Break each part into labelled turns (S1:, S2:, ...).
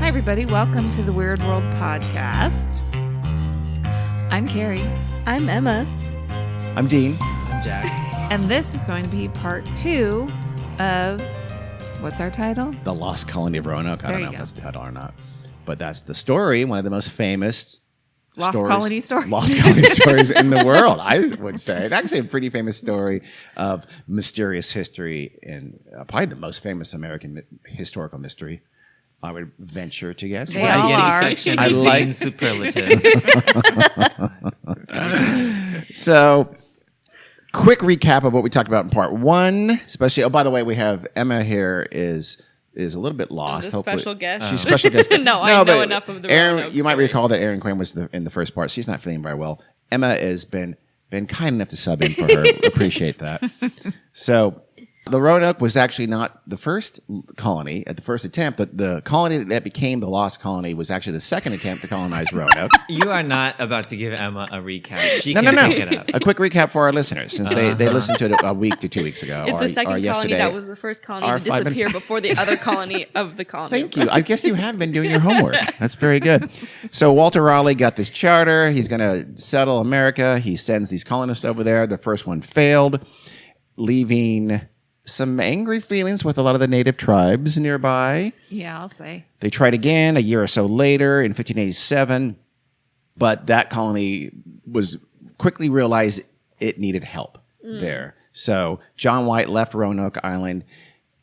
S1: Hi, everybody. Welcome to the Weird World Podcast. I'm Carrie.
S2: I'm Emma.
S3: I'm Dean.
S4: I'm Jack.
S1: And this is going to be part 2 of, what's our title?
S3: The Lost Colony of Roanoke. I
S1: There
S3: don't
S1: you
S3: know if
S1: go.
S3: that's the title or not. But that's the story, one of the most famous
S1: Lost Colony stories.
S3: Lost Colony stories in the world, I would say. It's actually a pretty famous story of mysterious history and probably the most famous American historical mystery, I would venture to guess.
S1: They all are.
S4: Section
S3: I
S4: of
S3: like-
S4: Dean's superlatives.
S3: So, quick recap of what we talked about in part 1, especially. Oh, by the way, we have Emma here is a little bit lost.
S2: the
S3: Hopefully,
S2: special guest.
S3: She's special guest.
S2: No, I know
S3: but
S2: enough of the
S3: Aaron,
S2: Roanoke
S3: you might
S2: story.
S3: recall that Aaron Quinn was in the first part. She's not feeling very well. Emma has been kind enough to sub in for her. Appreciate that. So, the Roanoke was actually not the first colony at the first attempt. The colony that became the Lost Colony was actually the second attempt to colonize Roanoke.
S4: You are not about to give Emma a recap. She
S3: No.
S4: can pick it up.
S3: A quick recap for our listeners, since they listened to it a week to 2 weeks ago.
S2: It's
S3: or,
S2: the second
S3: or
S2: colony
S3: yesterday.
S2: that was the first colony
S3: Or
S2: to
S3: 5 minutes-
S2: disappear before the other colony of the colony.
S3: Thank you. I guess you have been doing your homework. That's very good. So Walter Raleigh got this charter. He's going to settle America. He sends these colonists over there. The first one failed, leaving some angry feelings with a lot of the native tribes nearby.
S1: Yeah, I'll say.
S3: They tried again a year or so later in 1587, but that colony was quickly realized it needed help there. So John White left Roanoke Island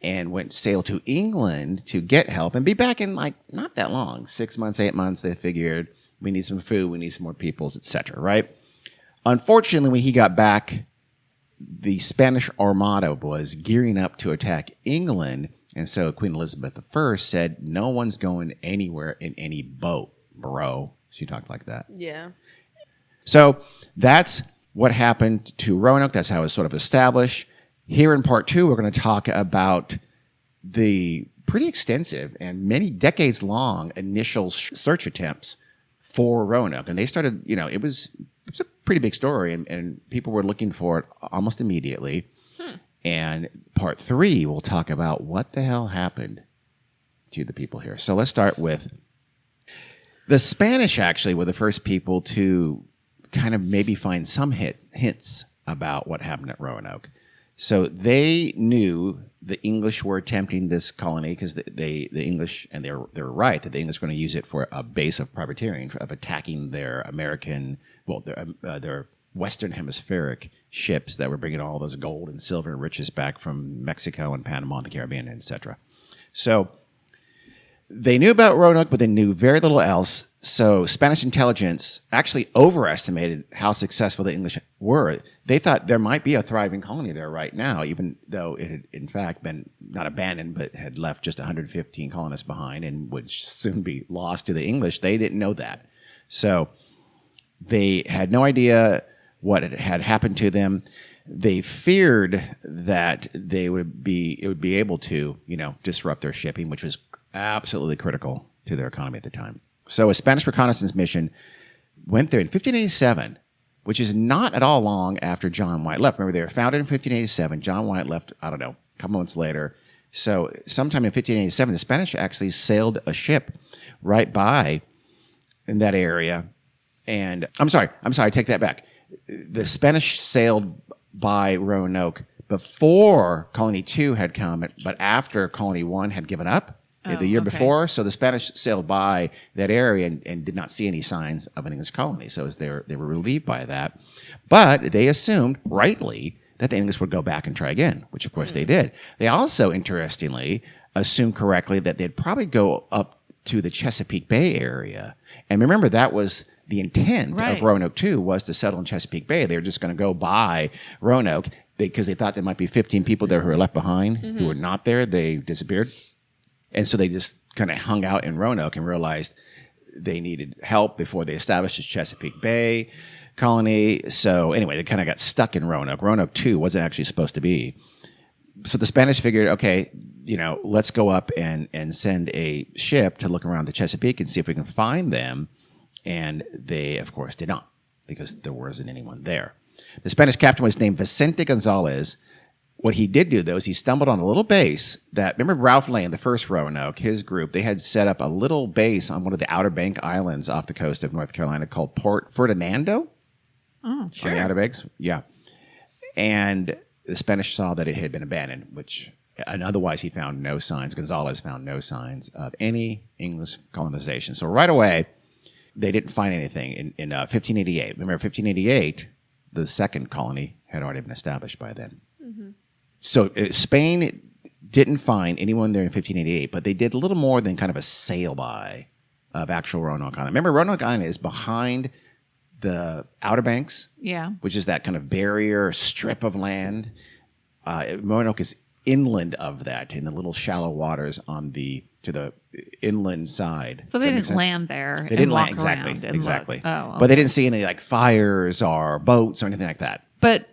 S3: and sailed to England to get help and be back in not that long, 6 months, 8 months. They figured we need some food, we need some more peoples, etc. Right? Unfortunately, when he got back, the Spanish Armada was gearing up to attack England, and so Queen Elizabeth I said, "No one's going anywhere in any boat, bro." She talked like that.
S2: Yeah.
S3: So that's what happened to Roanoke. That's how it was sort of established. Here in part 2, we're going to talk about the pretty extensive and many decades long initial search attempts for Roanoke. And they started, it was a pretty big story, and people were looking for it almost immediately. And part 3, we'll talk about what the hell happened to the people here. So let's start with the Spanish. Actually, were the first people to kind of maybe find some hints about what happened at Roanoke. So they knew the English were attempting this colony because the English, and they're right, that the English were going to use it for a base of privateering, of attacking their American, their Western Hemispheric ships that were bringing all this gold and silver and riches back from Mexico and Panama and the Caribbean, etc. So they knew about Roanoke, but they knew very little else. So Spanish intelligence actually overestimated how successful the English were. They thought there might be a thriving colony there right now, even though it had, in fact, been not abandoned, but had left just 115 colonists behind and would soon be lost to the English. They didn't know that. So they had no idea what had happened to them. They feared that it would be able to, disrupt their shipping, which was absolutely critical to their economy at the time. So a Spanish reconnaissance mission went there in 1587, which is not at all long after John White left. Remember, they were founded in 1587. John White left, I don't know, a couple months later. So sometime in 1587, the Spanish actually sailed a ship right by in that area. And I'm sorry, take that back. The Spanish sailed by Roanoke before Colony 2 had come, but after Colony 1 had given up the year before. So the Spanish sailed by that area and did not see any signs of an English colony. So they were relieved by that. But they assumed, rightly, that the English would go back and try again, which of course they did. They also, interestingly, assumed correctly that they'd probably go up to the Chesapeake Bay area. And remember, that was the intent of Roanoke 2, was to settle in Chesapeake Bay. They were just going to go by Roanoke because they thought there might be 15 people there who were left behind who were not there. They disappeared. And so they just kind of hung out in Roanoke and realized they needed help before they established this Chesapeake Bay colony. So anyway, they kind of got stuck in Roanoke. Roanoke 2 wasn't actually supposed to be. So the Spanish figured, okay, let's go up and send a ship to look around the Chesapeake and see if we can find them. And they, of course, did not, because there wasn't anyone there. The Spanish captain was named Vicente Gonzalez, What he did do, though, is he stumbled on a little base that, remember Ralph Lane, the first Roanoke, his group, they had set up a little base on one of the Outer Bank Islands off the coast of North Carolina called Port Ferdinando.
S1: Oh,
S3: On the Outer Banks, yeah. And the Spanish saw that it had been abandoned, and otherwise he found no signs. Gonzalez found no signs of any English colonization. So right away, they didn't find anything in 1588. Remember, 1588, the second colony had already been established by then. So Spain didn't find anyone there in 1588, but they did a little more than kind of a sail-by of actual Roanoke Island. Remember, Roanoke Island is behind the Outer Banks, which is that kind of barrier strip of land. Roanoke is inland of that, in the little shallow waters to the inland side.
S1: So they didn't land there.
S3: They didn't land
S1: exactly.
S3: Look.
S1: Oh, okay.
S3: But they didn't see any like fires or boats or anything like that.
S1: But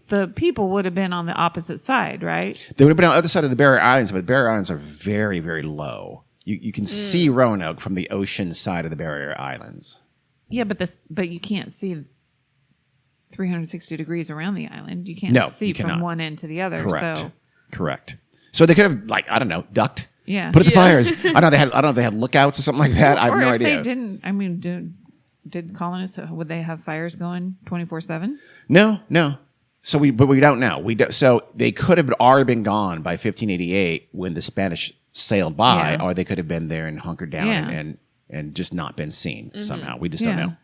S1: the people would have been on the opposite side, right?
S3: They would have been on the other side of the Barrier Islands, but the Barrier Islands are very, very low. You can see Roanoke from the ocean side of the Barrier Islands.
S1: Yeah, but you can't see 360 degrees around the island. You can't see from one end to the other.
S3: Correct. So they could have, ducked.
S1: Yeah.
S3: Put out the fires. I don't know if they had lookouts or something like that. I have no idea.
S1: They didn't. I mean, did colonists, would they have fires going 24/7?
S3: No. So we don't know. So they could have already been gone by 1588 when the Spanish sailed by, or they could have been there and hunkered down and just not been seen somehow. We just don't know.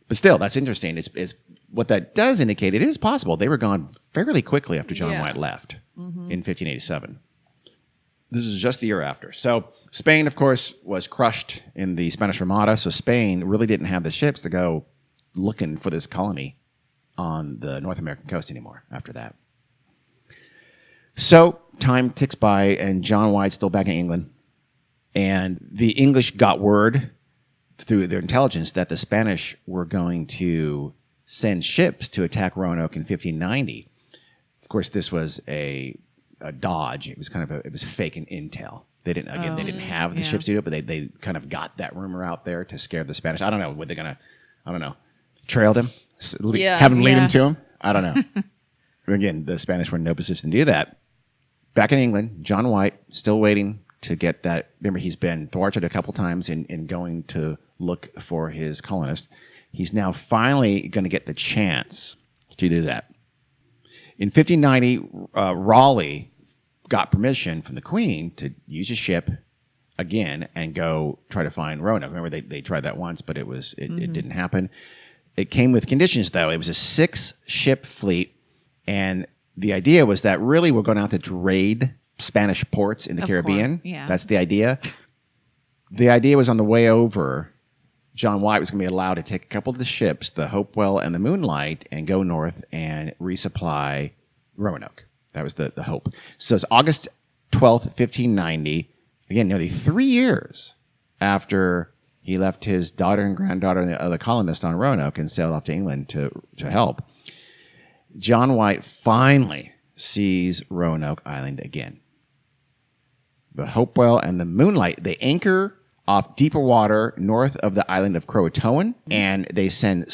S3: But still, that's interesting. It's what that does indicate. It is possible they were gone fairly quickly after John White left in 1587. This is just the year after. So Spain, of course, was crushed in the Spanish Armada. So Spain really didn't have the ships to go looking for this colony on the North American coast anymore after that. So time ticks by, and John White's still back in England. And the English got word through their intelligence that the Spanish were going to send ships to attack Roanoke in 1590. Of course, this was a dodge. It was it was fake and intel. They didn't have the ships to do it, but they kind of got that rumor out there to scare the Spanish. I don't know. Were they going to, trail them? Have them lead them to them? I don't know. Again, the Spanish were in no position to do that. Back in England, John White, still waiting to get that. Remember, he's been thwarted a couple times in going to look for his colonists. He's now finally going to get the chance to do that. In 1590, Raleigh got permission from the Queen to use a ship again and go try to find Roanoke. Remember, they tried that once, but it didn't happen. It came with conditions, though. It was a 6-ship fleet, and the idea was that really we're going out to raid Spanish ports in the Caribbean.
S1: Yeah.
S3: That's the idea. The idea was on the way over, John White was going to be allowed to take a couple of the ships, the Hopewell and the Moonlight, and go north and resupply Roanoke. That was the hope. So it's August 12th, 1590. Again, nearly 3 years after he left his daughter and granddaughter and the other colonists on Roanoke and sailed off to England to help. John White finally sees Roanoke Island again. The Hopewell and the Moonlight, they anchor off deeper water north of the island of Croatoan, and they send a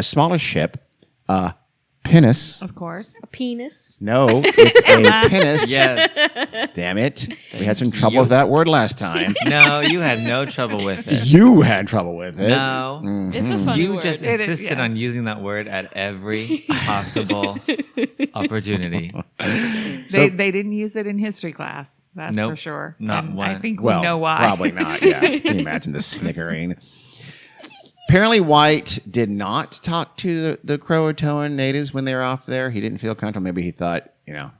S3: smaller ship, pinnace.
S1: Of course.
S2: A penis.
S3: No, it's a pinnace.
S4: Yes.
S3: Damn it. We had some trouble with that word last time.
S4: No, you had no trouble with it.
S3: You had trouble with it.
S4: No.
S2: It's a funny
S4: You
S2: word.
S4: just
S1: It is,
S4: insisted on using that word at every possible opportunity.
S3: So-
S1: They didn't use it in history class. That's
S4: Nope,
S1: for sure.
S4: not
S1: And
S4: one.
S1: I think
S3: Well,
S1: we know why.
S3: probably not, yeah. Can you imagine the snickering? Apparently, White did not talk to the Croatoan natives when they were off there. He didn't feel comfortable. Maybe he thought,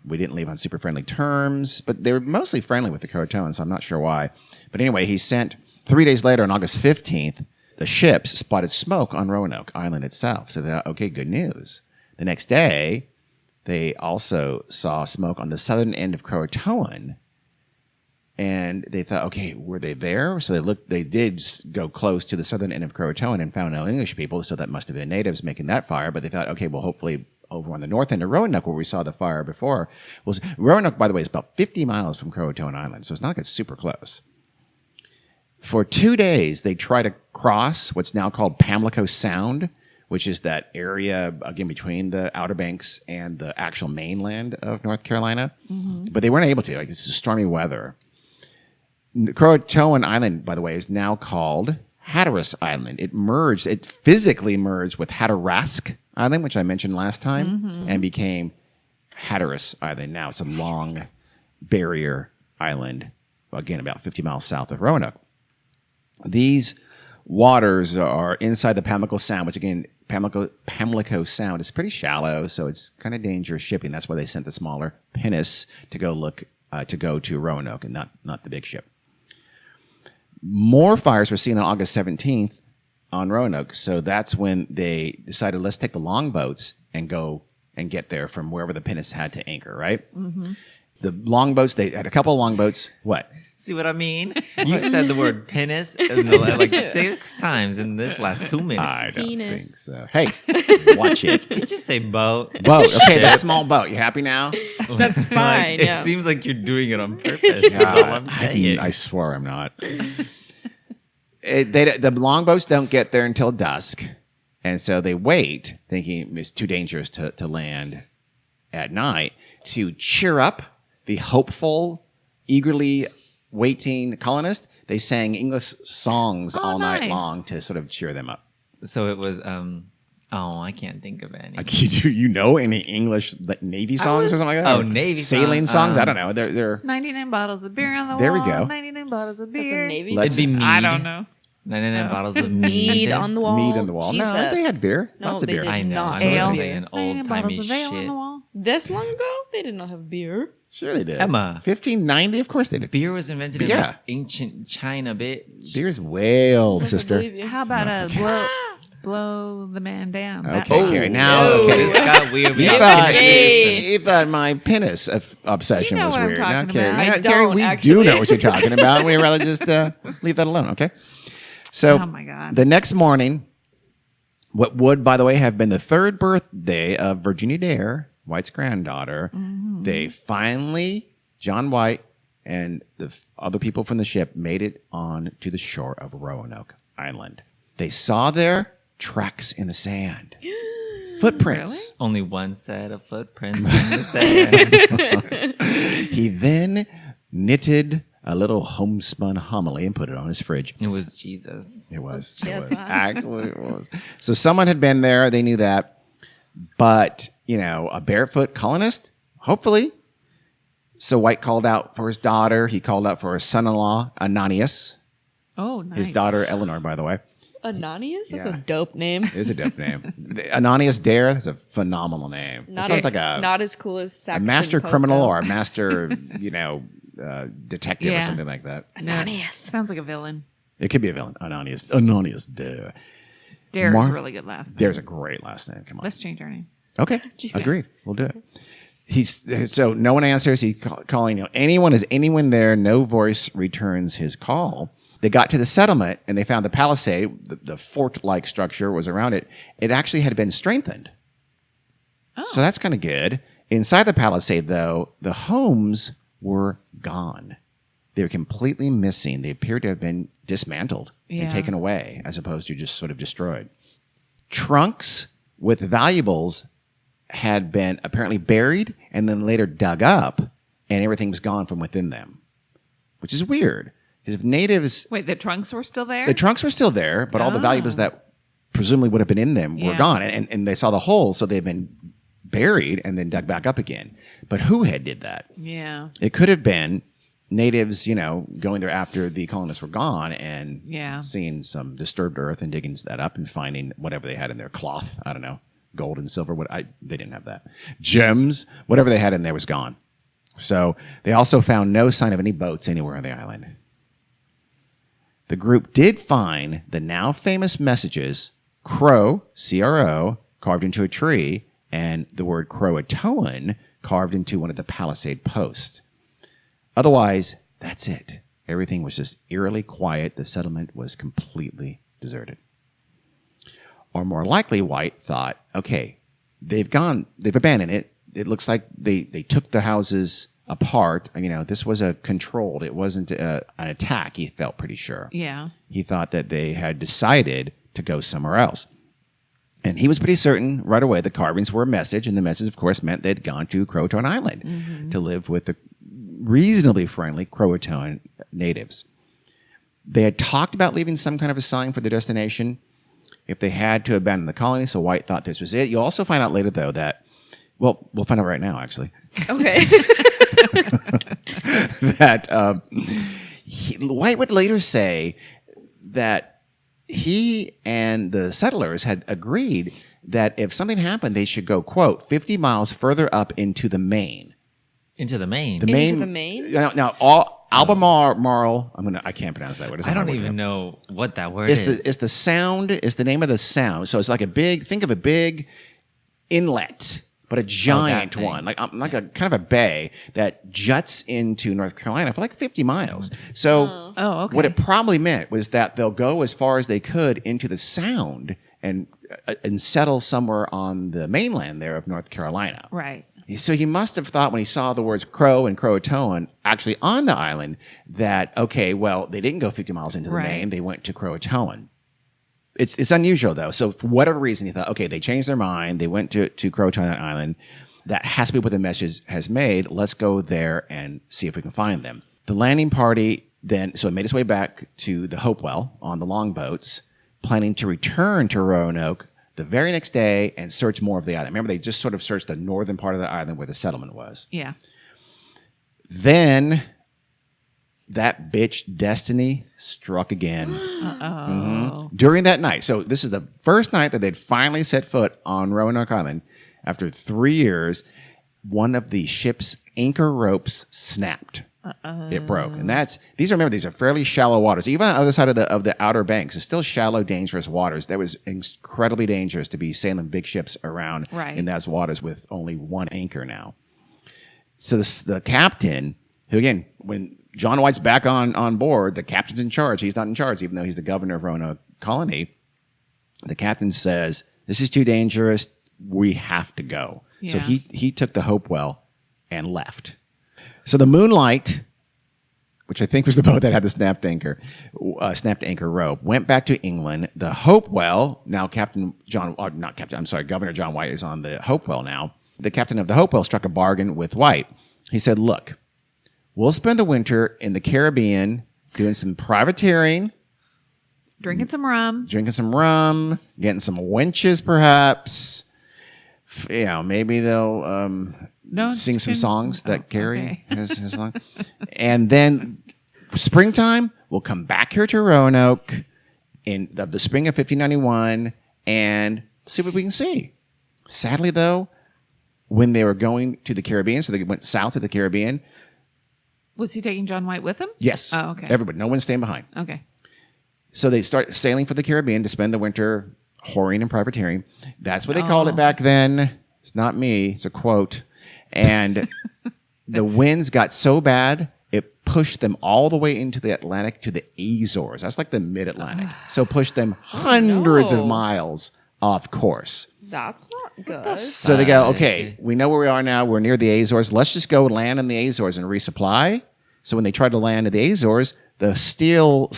S3: we didn't leave on super friendly terms. But they were mostly friendly with the Croatoans, so I'm not sure why. But anyway, he sent, 3 days later, on August 15th, the ships spotted smoke on Roanoke Island itself. So they thought, okay, good news. The next day, they also saw smoke on the southern end of Croatoan. And they thought, okay, were they there? So they did go close to the southern end of Croatoan and found no English people, so that must have been natives making that fire. But they thought, okay, well, hopefully over on the north end of Roanoke, where we saw the fire before. Well, Roanoke, by the way, is about 50 miles from Croatoan Island, so it's not like it's super close. For 2 days, they tried to cross what's now called Pamlico Sound, which is that area, again, between the Outer Banks and the actual mainland of North Carolina. But they weren't able to. Like, it's stormy weather. Croatoan Island, by the way, is now called Hatteras Island. It physically merged with Hatterask Island, which I mentioned last time, and became Hatteras Island. Now it's a long barrier island, again, about 50 miles south of Roanoke. These waters are inside the Pamlico Sound, which, again, Pamlico Sound is pretty shallow, so it's kind of dangerous shipping. That's why they sent the smaller pinnace to go to Roanoke and not the big ship. More fires were seen on August 17th on Roanoke, so that's when they decided, let's take the longboats and go and get there from wherever the pinnace had to anchor, right? The longboats, they had a couple of longboats. What?
S4: See what I mean? You said the word penis like 6 times in this last 2 minutes.
S3: I don't
S2: Penis.
S3: think so. Hey, watch it.
S4: Can you just say boat?
S3: Boat. Okay, the small boat. You happy now?
S2: That's fine.
S4: It
S2: Yeah.
S4: seems like you're doing it on purpose. That's all I'm saying.
S3: I swear I'm not. The longboats don't get there until dusk, and so they wait, thinking it's too dangerous to land at night, to cheer up the hopeful, eagerly waiting colonists. They sang English songs all night
S1: nice.
S3: long to sort of cheer them up.
S4: So it was, I can't think of any.
S3: Like, you know any English Navy songs or something like that?
S4: Oh,
S3: Or
S4: Navy
S3: sailing
S4: song,
S3: songs? I don't know. They're
S1: 99 bottles of beer on the
S3: There we
S1: wall.
S3: go.
S1: 99 bottles of
S2: That's
S1: beer.
S2: a Navy.
S3: Let's-
S4: It'd be mead.
S1: I don't know.
S4: 99 bottles of
S2: Mead on the wall.
S3: mead on the wall. No,
S2: Jesus.
S3: they had beer.
S2: No,
S3: Lots of
S2: they
S3: beer.
S2: did
S4: I know.
S2: not.
S4: I'm
S1: Ale.
S4: just saying
S1: 99
S4: old timey
S1: bottles of ale on
S4: shit.
S1: the wall.
S2: This long ago, they did not have beer.
S3: Sure they did.
S4: Emma.
S3: 1590? Of course they did.
S4: Beer was invented in
S3: Yeah.
S4: like ancient China, bitch.
S3: Beer's way old, sister.
S1: How about blow the man down?
S3: Okay,
S4: Oh,
S3: Carrie. Now,
S4: whoa,
S3: okay.
S4: this got weird.
S3: You
S4: We
S3: thought,
S2: Hey.
S3: you thought my penis obsession
S1: You know
S3: was
S1: what I'm
S3: weird.
S1: talking
S3: Now, Carrie,
S1: about.
S2: I
S3: Carrie,
S2: don't,
S3: we do
S2: actually.
S3: know what you're talking about. We'd rather just leave that alone, okay? So,
S1: Oh, my God.
S3: the next morning, what would, by the way, have been the 3rd birthday of Virginia Dare, White's granddaughter, they finally, John White and the other people from the ship, made it on to the shore of Roanoke Island. They saw their tracks in the sand. Footprints.
S4: Only one set of footprints in the sand.
S3: He then knitted a little homespun homily and put it on his fridge.
S4: It was Jesus.
S3: It was.
S2: Yes,
S3: It was.
S2: huh?
S3: Actually, it was. So someone had been there. They knew that. But, a barefoot colonist, hopefully. So White called out for his daughter. He called out for his son-in-law, Ananias.
S1: Oh, nice.
S3: His daughter, Eleanor, by the way.
S2: Ananias? That's
S3: Yeah.
S2: a dope name.
S3: It is a dope name. Ananias Dare, that's a phenomenal name. It sounds like a
S2: not as cool as
S3: a
S2: Saxon
S3: master
S2: Pope,
S3: criminal
S2: though.
S3: or a master, detective or
S1: Yeah.
S3: something like that.
S1: No,
S2: Ananias.
S1: sounds like a villain.
S3: It could be a villain. Ananias Dare.
S1: Dare's
S3: Marv-
S1: a really good last name.
S3: Dare's a great last name. Come on.
S1: Let's change our name.
S3: Okay,
S2: Jesus.
S3: agreed. We'll do it. So no one answers. He's calling. Anyone? Is anyone there? No voice returns his call. They got to the settlement and they found the palisade, the fort-like structure was around it. It actually had been strengthened. So that's kind of good. Inside the palisade, though, the homes were gone. They were completely missing. They appeared to have been dismantled
S1: Yeah.
S3: and taken away, as opposed to just sort of destroyed. Trunks with valuables had been apparently buried and then later dug up, and everything was gone from within them, which is weird. Because if natives,
S1: Wait, the trunks were still there?
S3: the trunks were still there, but all the valuables that presumably would have been in them were
S1: Yeah.
S3: gone. And they saw the holes, so they'd been buried and then dug back up again. But who had did that?
S1: Yeah.
S3: It could have been natives, going there after the colonists were gone and
S1: Yeah.
S3: seeing some disturbed earth and digging that up and finding whatever they had in their cloth. I don't know, gold and silver. They didn't have that. Gems, whatever they had in there was gone. So they also found no sign of any boats anywhere on the island. The group did find the now famous messages, Crow, C-R-O, carved into a tree, and the word Croatoan carved into one of the palisade posts. Otherwise, that's it. Everything was just eerily quiet. The settlement was completely deserted. Or more likely, White thought, okay, they've abandoned it. It looks like they took the houses apart. This was a controlled, it wasn't an attack, he felt pretty sure.
S1: Yeah.
S3: He thought that they had decided to go somewhere else. And he was pretty certain right away the carvings were a message, and the message, of course, meant they'd gone to Croatoan Island to live with the reasonably friendly Croatoan natives. They had talked about leaving some kind of a sign for their destination if they had to abandon the colony, so White thought this was it. You'll also find out later, though, that, well, we'll find out right now, actually,
S2: Okay.
S3: that White would later say that he and the settlers had agreed that if something happened, they should go, quote, 50 miles further up into the Maine.
S4: Into the Maine.
S2: Into the Maine?
S3: Now Albemarle, I can't pronounce that word. It's
S4: I
S3: not
S4: don't
S3: a word.
S4: even know what that word is.
S3: It's the sound, it's the name of the sound. So it's like think of a big inlet, but a giant
S4: thing.
S3: one, like a kind of a bay that juts into North Carolina for like 50 miles. So
S1: okay.
S3: what it probably meant was that they'll go as far as they could into the sound and settle somewhere on the mainland there of North Carolina.
S1: Right.
S3: So he must have thought when he saw the words Crow and Croatoan actually on the island that, okay, well, they didn't go 50 miles into the
S1: Right.
S3: Maine. They went to Croatoan. It's unusual, though. So for whatever reason, he thought, okay, they changed their mind. They went to Croatoan Island. That has to be what the message has made. Let's go there and see if we can find them. The landing party then, so it made its way back to the Hopewell on the longboats, planning to return to Roanoke the very next day and search more of the island. Remember, they just sort of searched the northern part of the island where the settlement was.
S1: Yeah.
S3: Then that bitch Destiny struck again. During that night. So this is the first night that they'd finally set foot on Roanoke Island. After 3 years, one of the ship's anchor ropes snapped. It broke. And these are fairly shallow waters. Even on the other side of the outer banks, it's still shallow, dangerous waters. That was incredibly dangerous to be sailing big ships around in those waters with only one anchor now. So the captain, who again, when John White's back on board, the captain's in charge. He's not in charge, even though he's the governor of Roanoke Colony. The captain says, "This is too dangerous. We have to go."
S1: Yeah.
S3: So he took the Hopewell and left. So the Moonlight, which I think was the boat that had the snapped anchor rope, went back to England. The Hopewell, now Governor John White is on the Hopewell now. The captain of the Hopewell struck a bargain with White. He said, "Look, we'll spend the winter in the Caribbean doing some privateering,
S1: Drinking some rum.
S3: getting some wenches, perhaps. Maybe they'll sing some songs that Gary has sung. And then springtime, we'll come back here to Roanoke in the spring of 1591 and see what we can see." Sadly, though, when they were going to the Caribbean, so they went south to the Caribbean.
S1: Was he taking John White with him?
S3: Yes.
S1: Oh, okay.
S3: Everybody. No one's staying behind.
S1: Okay.
S3: So they start sailing for the Caribbean to spend the winter whoring and privateering. That's what they called it back then. It's not me. It's a quote. And the winds got so bad, it pushed them all the way into the Atlantic to the Azores. That's like the mid-Atlantic. So pushed them hundreds of miles off course.
S2: That's not good.
S3: So they go, okay, we know where we are now. We're near the Azores. Let's just go land in the Azores and resupply. So when they tried to land in the Azores, the still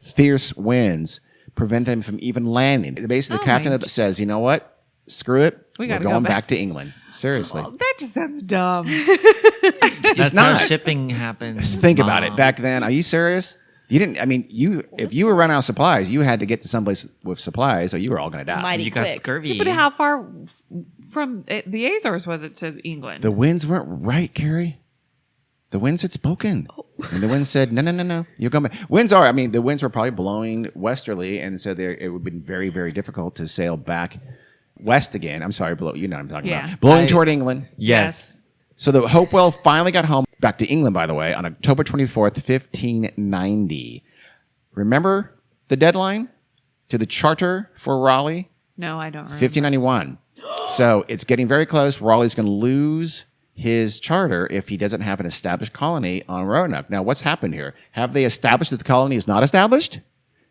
S3: fierce winds prevent them from even landing. Basically, the captain says, "You know what? Screw it. We're going back to England." Seriously.
S1: Oh, that just sounds dumb.
S4: That's
S3: not.
S4: how shipping happens.
S3: Think about it. Back then, are you serious? You didn't. I mean, if you were running out of supplies, you had to get to someplace with supplies, or you were all going to die.
S2: Mighty
S4: You got
S2: quick.
S4: scurvy.
S1: But how far from the Azores was it to England?
S3: The winds weren't right, Carrie. The winds had spoken. And the wind said, no, you're going back. The winds were probably blowing westerly, and so it would have been very, very difficult to sail back west again. I'm sorry, you know what I'm talking about. Blowing toward England.
S4: Yes.
S3: So the Hopewell finally got home, back to England, by the way, on October 24th, 1590. Remember the deadline to the charter for Raleigh?
S1: No, I don't remember.
S3: 1591. So it's getting very close. Raleigh's going to lose his charter if he doesn't have an established colony on Roanoke. Now, what's happened here? Have they established that the colony is not established?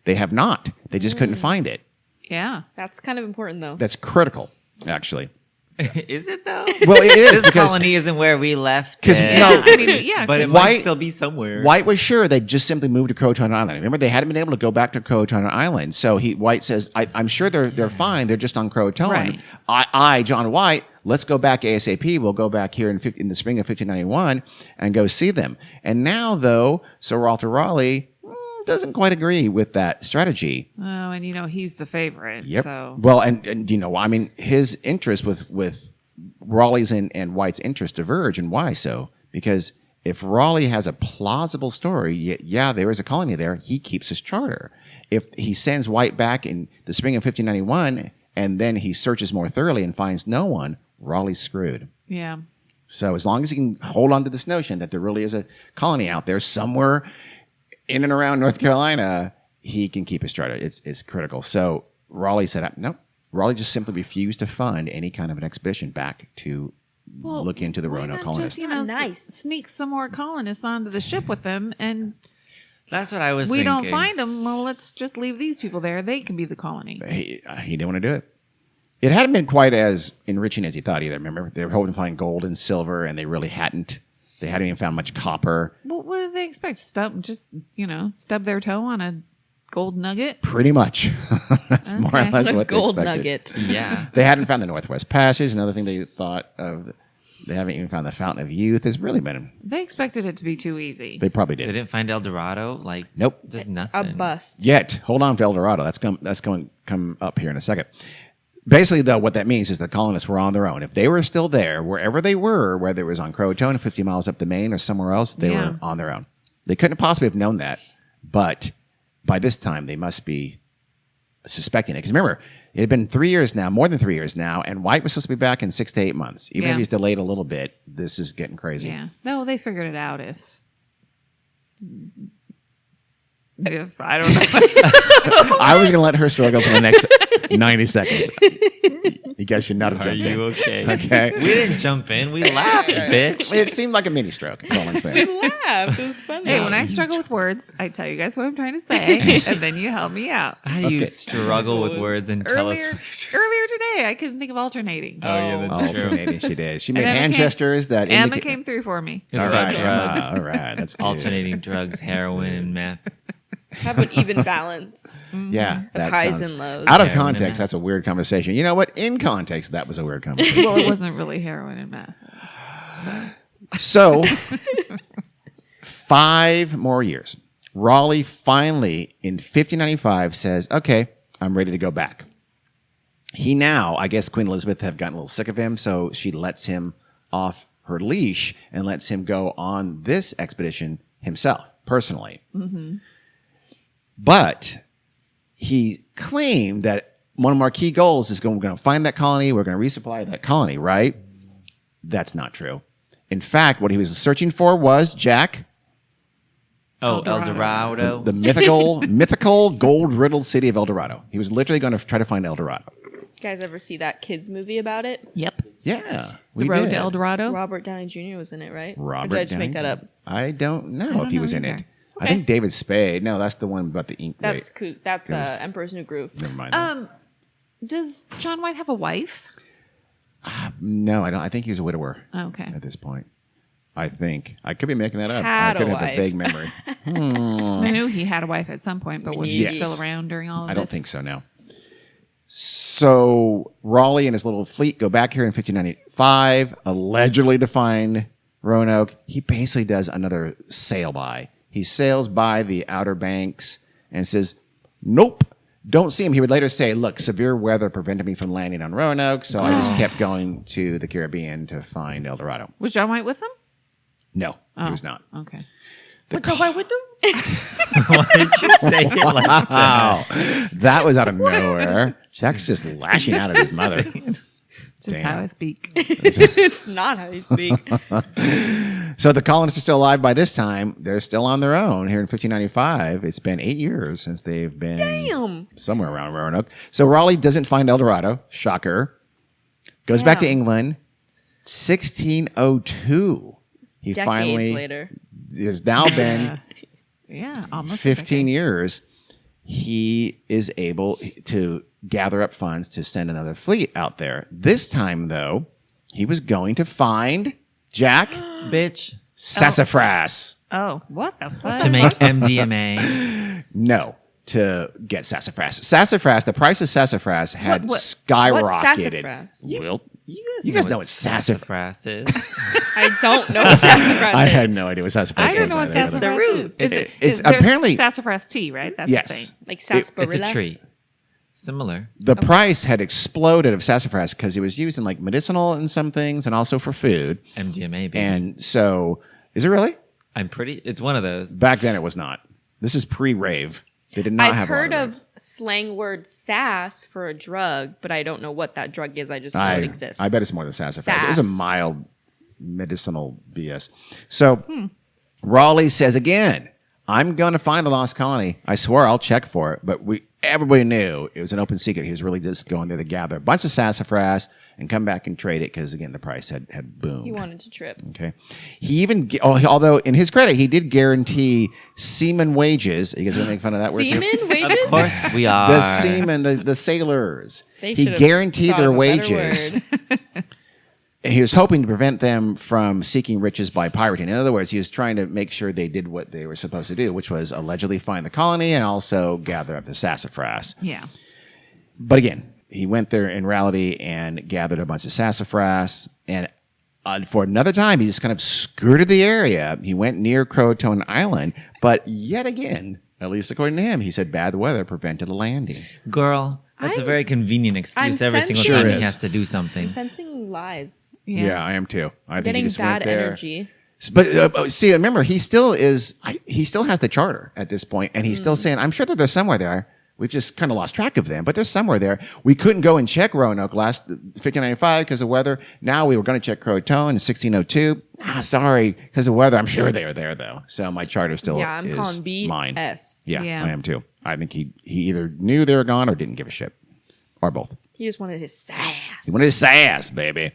S3: They have not. They just couldn't find it.
S1: Yeah.
S2: That's kind of important, though.
S3: That's critical, actually.
S4: Is it though?
S3: Well, it is
S4: This
S3: because
S4: colony isn't where we left.
S3: 'cause
S4: it.
S3: no-
S1: I mean, yeah,
S4: but it
S3: White-
S4: might still be somewhere.
S3: White was sure they'd just simply moved to Croton Island. Remember, they hadn't been able to go back to Croton Island. So White says, I'm sure they're fine. They're just on Croton.
S1: Right.
S3: John White, let's go back ASAP. We'll go back here in the spring of 1591 and go see them. And now, though, Sir Walter Raleigh doesn't quite agree with that strategy.
S1: Oh, and he's the favorite.
S3: Yep.
S1: So
S3: Well, and I mean, his interest with Raleigh's and White's interest diverge. And why so? Because if Raleigh has a plausible story, yeah, there is a colony there, he keeps his charter. If he sends White back in the spring of 1591 and then he searches more thoroughly and finds no one, Raleigh's screwed.
S1: yeah.
S3: So as long as he can hold on to this notion that there really is a colony out there somewhere in and around North Carolina, he can keep his charter. It's critical. So Raleigh said, nope. Raleigh just simply refused to fund any kind of an expedition back to look into the
S1: Why
S3: Roanoke
S1: not
S3: colonists.
S1: just,
S2: Nice.
S1: sneak some more colonists onto the ship with them, and
S4: That's what I was
S1: we
S4: thinking.
S1: don't find them. Well, let's just leave these people there. They can be the colony.
S3: He didn't want to do it. It hadn't been quite as enriching as he thought either. Remember, they were hoping to find gold and silver, and they really hadn't. They hadn't even found much copper.
S1: Well, what do they expect? Stub their toe on a gold nugget?
S3: Pretty much. That's more or
S1: Okay.
S3: less
S2: A
S3: what
S2: gold
S3: they expected.
S2: nugget.
S4: Yeah.
S3: They hadn't found the Northwest Passage. Another thing they thought of. They haven't even found the Fountain of Youth. It's really been.
S1: They expected it to be too easy.
S3: They probably
S4: They
S3: did.
S4: didn't find El Dorado. Like
S3: Nope.
S4: just
S2: A
S4: nothing.
S2: bust.
S3: Yet, hold on to El Dorado. That's going to come up here in a second. Basically, though, what that means is the colonists were on their own. If they were still there, wherever they were, whether it was on Croton, 50 miles up the Main, or somewhere else, they were on their own. They couldn't possibly have known that, but by this time, they must be suspecting it. Because remember, it had been 3 years now, more than 3 years now, and White was supposed to be back in 6 to 8 months. Even if
S1: Yeah.
S3: he's delayed a little bit, this is getting crazy.
S1: Yeah. No, they figured it out if I don't know.
S3: I was going to let her struggle for the next 90 seconds. You guys should not have
S4: Are
S3: jumped in.
S4: you okay?
S3: Okay.
S4: We didn't jump in. We laughed, bitch.
S3: It seemed like a mini stroke. That's all I'm saying.
S2: Laugh. It was funny.
S1: Hey, when I struggle with words, I tell you guys what I'm trying to say, and then you help me out.
S4: How do you
S3: Okay.
S4: struggle with words and tell us?
S1: Earlier today, I couldn't think of alternating.
S4: Oh yeah, that's true.
S3: Alternating, she did. She made
S1: Emma
S3: hand
S1: came-
S3: gestures that
S1: Emma
S3: indicate.
S1: came through for me.
S4: It's
S3: All
S4: about
S3: right,
S4: drugs.
S3: Emma. All right, that's good.
S4: Alternating drugs, heroin, and meth.
S2: Have an even balance.
S3: Yeah, that
S2: highs
S3: sounds-
S2: and lows.
S3: Out of
S4: Heroin and
S3: context,
S4: meth.
S3: that's a weird conversation. You know what? In context, that was a weird conversation.
S1: Well, it wasn't really heroin and meth.
S3: So, 5 more years. Raleigh finally, in 1595, says, "Okay, I'm ready to go back." He now, I guess Queen Elizabeth had gotten a little sick of him, so she lets him off her leash and lets him go on this expedition himself, personally. But he claimed that one of our key goals is we're going to find that colony, we're going to resupply that colony, right? That's not true. In fact, what he was searching for was Jack,
S4: Oh, El Dorado.
S3: the mythical gold-riddled city of El Dorado. He was literally going to try to find El Dorado.
S2: You guys ever see that kids movie about it?
S1: Yep.
S3: Yeah,
S1: The
S3: we
S1: Road
S3: did.
S1: to El Dorado.
S2: Robert Downey Jr. was in it, right? Or
S3: Robert
S2: did I just make
S3: Downey.
S2: that up?
S3: I don't know
S1: don't
S3: if he
S1: know
S3: was in
S1: either.
S3: it. I think David Spade. No, that's the one about the ink.
S2: That's
S3: Wait,
S2: cool. That's Emperor's New Groove.
S3: never mind.
S1: Does John White have a wife?
S3: No, I don't. I think he was a widower
S1: Okay.
S3: at this point. I think I could be making that up.
S2: Had
S3: I could
S2: a
S3: have a
S2: wife.
S3: vague memory.
S1: I knew he had a wife at some point, but was she
S3: Yes.
S1: still around during all of this?
S3: I don't think so. No. So Raleigh and his little fleet go back here in 1595, allegedly to find Roanoke. He basically does another sail by. He sails by the Outer Banks and says, "Nope, don't see him." He would later say, "Look, severe weather prevented me from landing on Roanoke, so I just kept going to the Caribbean to find El Dorado."
S1: Was John White with them?
S3: No, he was not.
S1: Okay.
S2: What John White with them?
S4: Why did you say it like that?
S3: Wow, that was out of nowhere. Jack's just lashing out at his mother.
S1: Just
S3: Damn.
S1: how I speak.
S2: It's not how you speak.
S3: So the colonists are still alive by this time. They're still on their own here in 1595. It's been 8 years since they've been
S2: Damn.
S3: somewhere around Roanoke. So Raleigh doesn't find El Dorado. Shocker. Goes back to
S2: Damn.
S3: England. 1602. He
S2: Decades
S3: finally
S2: later.
S3: has now been
S1: Yeah, almost.
S3: 15 years. he is able to gather up funds to send another fleet out there. This time, though, he was going to find Jack
S4: Bitch.
S3: sassafras.
S1: Oh, what the fuck?
S4: To make MDMA.
S3: No, to get sassafras. Sassafras, the price of sassafras had skyrocketed.
S2: What's sassafras?
S3: Well, you guys know what sassafras
S4: is.
S2: I don't know what sassafras
S3: I
S2: is.
S3: had no idea what sassafras
S1: I don't
S3: was
S1: know what
S3: either.
S1: sassafras is.
S3: It's
S1: there's
S3: apparently-
S1: sassafras tea, right? That's
S3: Yes.
S1: the thing.
S2: Like sarsaparilla.
S4: It's a tree. Similar.
S3: The price had exploded of sassafras because it was used in like medicinal in some things and also for food.
S4: MDMA, baby.
S3: And so, is it really?
S4: It's one of those.
S3: Back then, it was not. This is pre-rave. They did not
S2: I've
S3: have.
S2: heard
S3: a lot
S2: of
S3: raves.
S2: slang word sass for a drug, but I don't know what that drug is. I just know it exists.
S3: I bet it's more than sassafras. It was a
S2: Sass.
S3: mild medicinal BS. So Raleigh says again, I'm going to find the lost colony. I swear I'll check for it. But everybody knew it was an open secret. He was really just going there to gather a bunch of sassafras and come back and trade it because, again, the price had boomed.
S2: He wanted to trip.
S3: Okay. He even, although in his credit, he did guarantee seaman wages. You guys going to make fun of that word too?
S2: Seaman wages?
S4: Of course we are.
S3: The seamen, the sailors.
S2: They
S3: He
S2: should've
S3: guaranteed
S2: thought
S3: their
S2: of a better
S3: wages.
S2: word.
S3: He was hoping to prevent them from seeking riches by pirating. In other words, he was trying to make sure they did what they were supposed to do, which was allegedly find the colony and also gather up the sassafras.
S1: Yeah.
S3: But again, he went there in reality and gathered a bunch of sassafras. And for another time, he just kind of skirted the area. He went near Croatoan Island. But yet again, at least according to him, he said bad weather prevented a landing.
S4: Girl, that's a very convenient excuse every single
S2: sensing-
S4: time
S3: Sure
S4: he
S3: is.
S4: has to do something.
S2: I'm sensing lies.
S3: Yeah, I am too. I think he
S2: Getting
S3: just
S2: bad
S3: went there.
S2: energy.
S3: But see, remember, he still has the charter at this point, and he's still saying, I'm sure that there's somewhere there. We've just kind of lost track of them, but there's somewhere there. We couldn't go and check Roanoke last 1595 because of weather. Now we were going to check Croatoan in 1602. Sorry, because of weather. I'm sure they are there, though. So my charter still
S2: Yeah, I'm
S3: is
S2: calling B
S3: mine.
S2: S.
S3: Yeah,
S1: Yeah.
S3: I am too. I think he either knew they were gone or didn't give a shit, or both.
S2: He just wanted his sass.
S3: He wanted his sass, baby.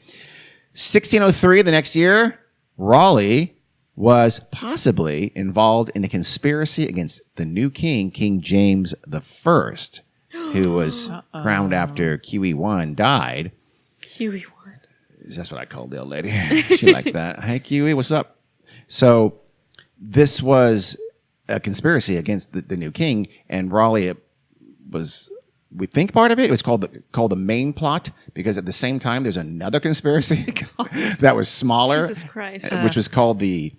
S3: 1603, the next year, Raleigh was possibly involved in a conspiracy against the new king, King James I, who was crowned after QE1 died.
S2: Huey one.
S3: That's what I called the old lady. She liked that. Hey, QE, what's up? So this was a conspiracy against the new king, and Raleigh was... We think part of it was called the main plot because at the same time there's another conspiracy that was smaller,
S2: Jesus Christ.
S3: which was called the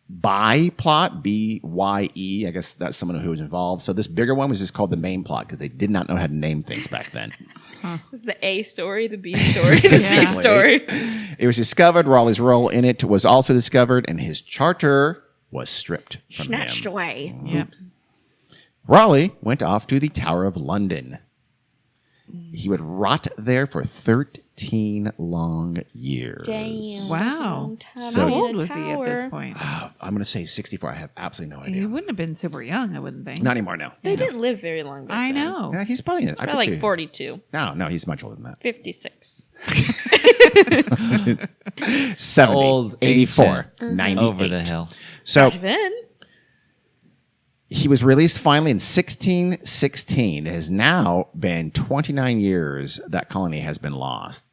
S3: Bye plot, BYE. I guess that's someone who was involved. So this bigger one was just called the main plot because they did not know how to name things back then.
S2: This is the A story, the B story, the C story.
S3: It was discovered. Raleigh's role in it was also discovered, and his charter was stripped from
S2: Snatched
S3: him.
S2: away.
S1: Yep.
S3: Raleigh went off to the Tower of London. He would rot there for 13 long years.
S2: Damn. that's a
S1: Wow.
S2: long time
S3: So-
S2: in
S1: How
S2: a
S1: old was he at this
S2: tower.
S1: point?
S3: I'm going to say 64. I have absolutely no
S1: He
S3: idea.
S1: wouldn't have been super young, I wouldn't think.
S3: Not anymore now.
S2: They didn't live very long back
S1: I
S2: then.
S1: know.
S3: Yeah, he's probably, I bet
S2: Probably
S3: you-
S2: like 42.
S3: No, he's much older than that.
S2: 56.
S3: 70,
S4: Old,
S3: 84,
S2: Mm-hmm.
S3: 98.
S4: Over the hill.
S3: So
S2: Then,
S3: he was released finally in 1616. It has now been 29 years that colony has been lost.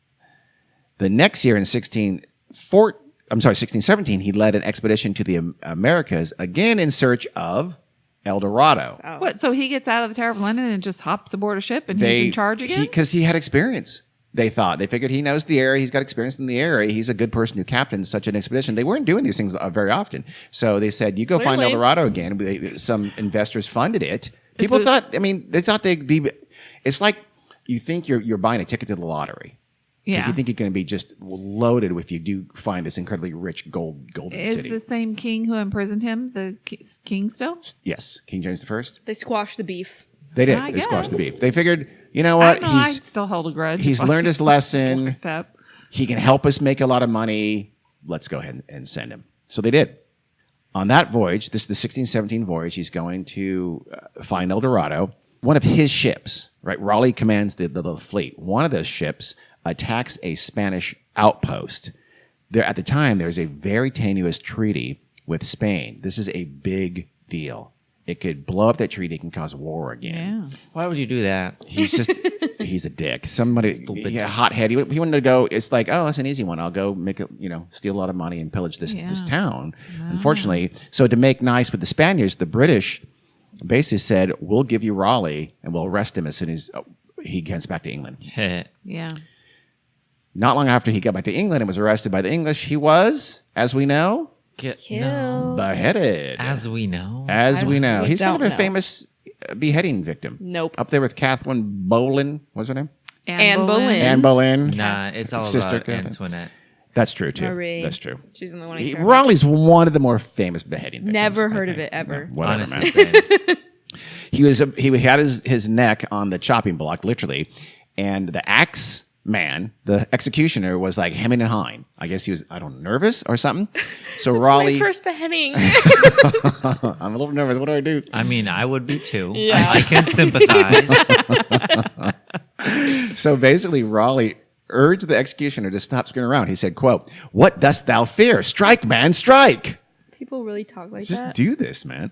S3: The next year in 1617, he led an expedition to the Americas, again in search of El Dorado.
S2: oh.
S1: What? So he gets out of the Tower of London and just hops aboard a ship and he's in charge again?
S3: Because he had experience. They figured he knows the area. He's got experience in the area. He's a good person to captain such an expedition. They weren't doing these things very often. So they said, you go find El
S2: Clearly.
S3: Dorado again. Some investors funded it. People thought they'd be, it's like you think you're buying a ticket to the lottery. Because
S1: yeah.
S3: you think you're going to be just loaded if you do find this incredibly rich golden
S1: Is
S3: city.
S1: the same king who imprisoned him the king still?
S3: Yes, King James I.
S2: They squashed the beef.
S3: They did.
S1: I
S3: They squashed the
S1: guess.
S3: beef. They figured, you know
S1: I
S3: what?
S1: don't know. I still hold a grudge.
S3: He's learned his lesson.
S1: Fucked up.
S3: He can help us make a lot of money. Let's go ahead and send him. So they did. On that voyage, this is the 1617 voyage, he's going to find El Dorado. One of his ships, right? Raleigh commands the fleet. One of those ships attacks a Spanish outpost. There, at the time, there's a very tenuous treaty with Spain. This is a big deal. It could blow up that treaty. It can cause war again.
S1: Yeah.
S4: Why would you do that?
S3: He's a dick. Somebody, hothead. He wanted to go. It's like, oh, that's an easy one. I'll go make it, steal a lot of money and pillage this town. Unfortunately, so to make nice with the Spaniards, the British basically said, we'll give you Raleigh and we'll arrest him as soon as he gets back to England.
S1: Yeah.
S3: Not long after he got back to England and was arrested by the English, he was, as we know,
S2: Killed.
S3: beheaded.
S4: As we know.
S3: We know. He's kind of a
S2: don't know.
S3: famous beheading victim.
S2: Nope.
S3: Up there with Catherine Boleyn. What's her name?
S2: Anne Boleyn.
S3: Anne Boleyn.
S4: Nah, it's all
S3: Sister
S4: about
S3: Catherine.
S4: Antoinette.
S3: That's true, too.
S2: Marie.
S3: That's true.
S2: She's the only one I care about.
S3: Raleigh's one of the more famous beheading victims.
S2: Never
S3: I
S2: heard
S3: think.
S2: of it ever.
S3: Whatever,
S4: Honestly.
S3: man. He had his neck on the chopping block, literally, and the axe man, the executioner, was like hemming and hawing. I guess he was, nervous or something. So Raleigh,
S2: My first beheading.
S3: I'm a little nervous. What do I do?
S4: I mean, I would be too.
S2: Yeah.
S4: I can sympathize.
S3: So basically, Raleigh urged the executioner to stop screwing around. He said, quote, "What dost thou fear? Strike, man, strike."
S2: People really talk like
S3: Just
S2: that.
S3: do this, man.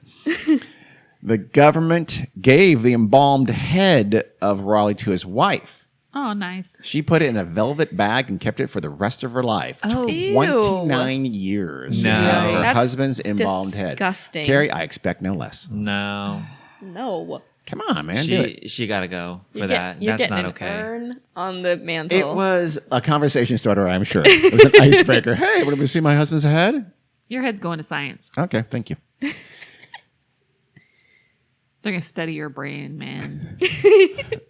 S3: The government gave the embalmed head of Raleigh to his wife.
S1: Oh, nice.
S3: She put it in a velvet bag and kept it for the rest of her life.
S1: Oh,
S3: 29 years.
S4: No.
S3: Her
S2: That's
S3: husband's embalmed head.
S2: disgusting.
S3: Carrie, I expect no less.
S4: No.
S2: No.
S3: Come on, man. Do it.
S4: She got to go for
S2: You're
S4: that.
S2: You're
S4: That's
S2: getting
S4: not
S2: an
S4: okay.
S2: urn on the mantle.
S3: It was a conversation starter, I'm sure. It was an icebreaker. Hey, want to see my husband's head?
S1: Your head's going to science.
S3: Okay, thank you.
S1: They're going to study your brain, man.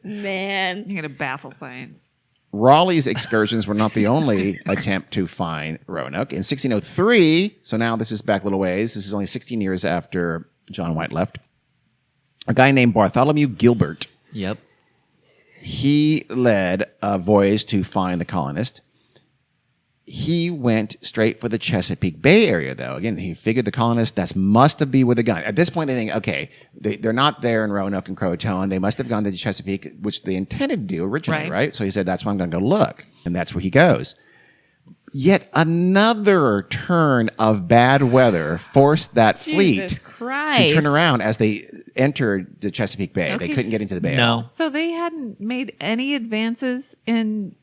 S2: Man.
S1: You're going to baffle science.
S3: Raleigh's excursions were not the only attempt to find Roanoke. In 1603, so now this is back a little ways, this is only 16 years after John White left, a guy named Bartholomew Gilbert,
S4: Yep.
S3: he led a voyage to find the colonists. He went straight for the Chesapeake Bay area, though. Again, he figured the colonists, that must be where the gun. At this point, they think, okay, they're not there in Roanoke and Croatoan. They must have gone to the Chesapeake, which they intended to do originally, right? So he said, that's why I'm going to go look. And that's where he goes. Yet another turn of bad weather forced that fleet
S2: Jesus
S3: to
S2: Christ.
S3: turn around as they entered the Chesapeake Bay.
S1: Okay.
S3: They couldn't get into the bay.
S4: No.
S1: So they hadn't made any advances in